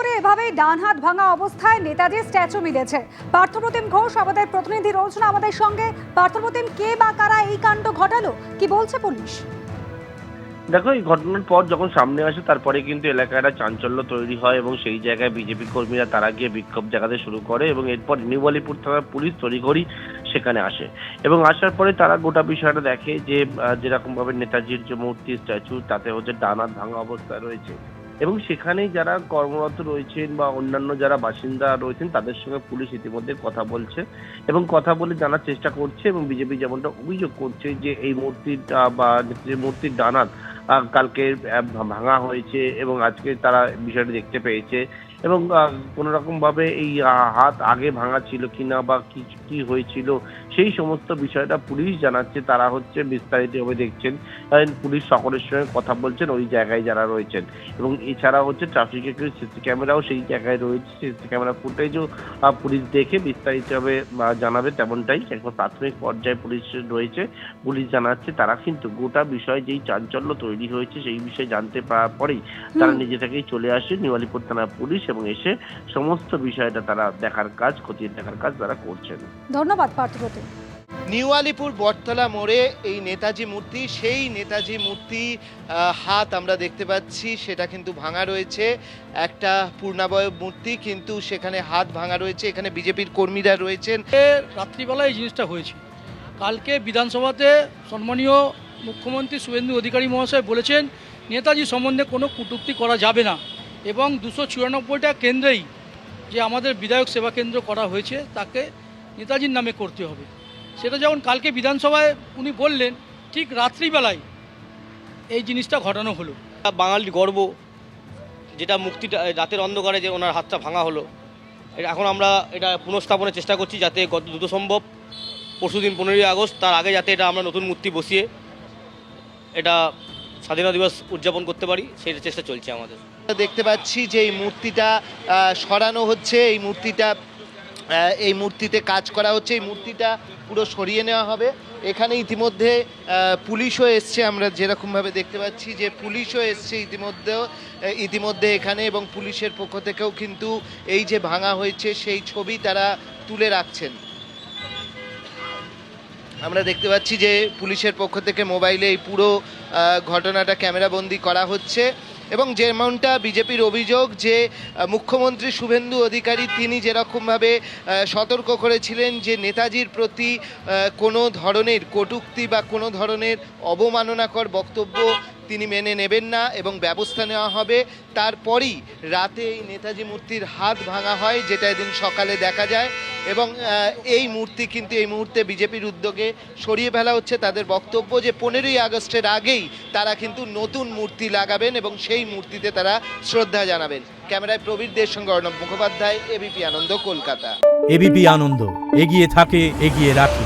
মোড়ে এভাবেই ডান হাত ভাঙা অবস্থায় নেতাজির স্ট্যাচু মিলেছে। পার্থপ্রতিম ঘোষ আমাদের প্রতিনিধি রয়েছেন আমাদের সঙ্গে। পার্থপ্রতিম, কে বা কারা এই কাণ্ড ঘটালো, কি বলছে পুলিশ? দেখো, এই ঘটনার পর যখন সামনে আসে তারপরে কিন্তু এলাকায় একটা চাঞ্চল্য তৈরি হয় এবং সেই জায়গায় বিজেপি কর্মীরা তারা গিয়ে বিক্ষোভ দেখাতে শুরু করে এবং এরপর নিউ আলিপুর থানার পুলিশ তড়িঘড়ি সেখানে আসে এবং আসার পরে তারা গোটা বিষয়টা দেখে যে যেরকম ভাবে নেতাজির যে মূর্তি স্ট্যাচু তাতে হচ্ছে ডান হাত ভাঙা অবস্থায় রয়েছে এবং সেখানেই যারা কর্মরত রয়েছেন বা অন্যান্য যারা বাসিন্দা রয়েছেন তাদের সঙ্গে পুলিশ ইতিমধ্যে কথা বলছে এবং কথা বলে জানার চেষ্টা করছে এবং বিজেপি যেমনটা অভিযোগ করছে যে এই মূর্তিটা বা যে মূর্তির ডান হাত কালকে ভাঙা হয়েছে এবং আজকে তারা বিষয়টি দেখতে পেয়েছে এবং কোনো রকম ভাবে এই হাত আগে ভাঙা ছিল কিনা বা কি হয়েছিল সেই সমস্ত বিষয়টা পুলিশ জানাচ্ছে। তারা হচ্ছে বিস্তারিতভাবে দেখছেন, পুলিশ সকলের সঙ্গে কথা বলছেন ওই জায়গায় যারা রয়েছেন এবং এছাড়া হচ্ছে ট্রাফিকের সিসি ক্যামেরাও সেই জায়গায় রয়েছে। সিসি ক্যামেরা ফুটেজও পুলিশ দেখে বিস্তারিতভাবে জানাবে, তেমনটাই একবার প্রাথমিক পর্যায়ে পুলিশ রয়েছে। পুলিশ জানাচ্ছে তারা কিন্তু গোটা বিষয় যেই চাঞ্চল্য তৈরি হয়েছে সেই বিষয়ে জানতে পারার পরেই তারা নিজে থেকেই চলে আসে নিউ আলিপুর থানা পুলিশ এবং এসে সমস্ত বিষয়টা তারা দেখার কাজ, খতিয়ে দেখার কাজ তারা করছেন। ধন্যবাদ পার্থপ্রতিম। নিউ আলিপুর বটতলা মোড়ে এই নেতাজি মূর্তি, সেই নেতাজি মূর্তি হাত আমরা দেখতে পাচ্ছি সেটা কিন্তু ভাঙা রয়েছে। একটা পূর্ণাবয়ব মূর্তি কিন্তু সেখানে হাত ভাঙা রয়েছে। এখানে বিজেপির কর্মীরা রয়েছেন। রাত্রিবেলা এই জিনিসটা হয়েছে। কালকে বিধানসভাতে সম্মানীয় মুখ্যমন্ত্রী শুভেন্দু অধিকারী মহাশয় বলেছেন নেতাজি সম্বন্ধে কোনো কটূক্তি করা যাবে না এবং 294টা কেন্দ্রেই যে আমাদের বিধায়ক সেবা কেন্দ্র করা হয়েছে তাকে নেতাজির নামে করতে হবে। সেটা যখন কালকে বিধানসভায় উনি বললেন, ঠিক রাত্রিবেলায় এই জিনিসটা ঘটানো হলো। বাঙালির গর্ব, যেটা মুক্তিটা রাতের অন্ধকারে যে ওনার হাতটা ভাঙা হলো, এখন আমরা এটা পুনঃস্থাপনের চেষ্টা করছি যাতে গত দ্রুত সম্ভব পরশুদিন 15ই আগস্ট তার আগে যাতে এটা আমরা নতুন মূর্তি বসিয়ে এটা স্বাধীনতা দিবস উদযাপন করতে পারি, সেই চেষ্টা চলছে আমাদের। দেখতে পাচ্ছি যে এই মূর্তিটা সরানো হচ্ছে, এই মূর্তিতে কাজ করা হচ্ছে, এই মূর্তিটা পুরো সরিয়ে নেওয়া হবে। এখানে ইতিমধ্যে পুলিশও এসছে, আমরা যেরকমভাবে দেখতে পাচ্ছি যে পুলিশও এসছে ইতিমধ্যে এখানে এবং পুলিশের পক্ষ থেকেও কিন্তু এই যে ভাঙা হয়েছে সেই ছবি তারা তুলে রাখছেন। আমরা দেখতে পাচ্ছি যে পুলিশের পক্ষ থেকে মোবাইলে এই পুরো ঘটনাটা ক্যামেরাবন্দি করা হচ্ছে এবং যেমনটা বিজেপির অভিযোগ যে মুখ্যমন্ত্রী শুভেন্দু অধিকারী তিনি যেরকমভাবে সতর্ক করেছিলেন যে নেতাজির প্রতি কোনো ধরনের কটূক্তি বা কোনো ধরনের অবমাননাকর বক্তব্য তিনি মেনে নেবেন না এবং ব্যবস্থা নেওয়া হবে, তারপরই রাতে এই নেতাজি মূর্তির হাত ভাঙা হয়, যেটা এদিন সকালে দেখা যায় এবং এই মূর্তি কিন্তু এই মুহূর্তে বিজেপির উদ্যোগে সরিয়ে ফেলা হচ্ছে। তাদের বক্তব্য যে 15ই আগস্টের আগেই তারা কিন্তু নতুন মূর্তি লাগাবেন এবং সেই মূর্তিতে তারা শ্রদ্ধা জানাবেন। ক্যামেরায় প্রবীরদের সঙ্গে অর্ণব মুখোপাধ্যায়, এবিপি আনন্দ, কলকাতা। এবিপি আনন্দ, এগিয়ে থাকে, এগিয়ে রাখে।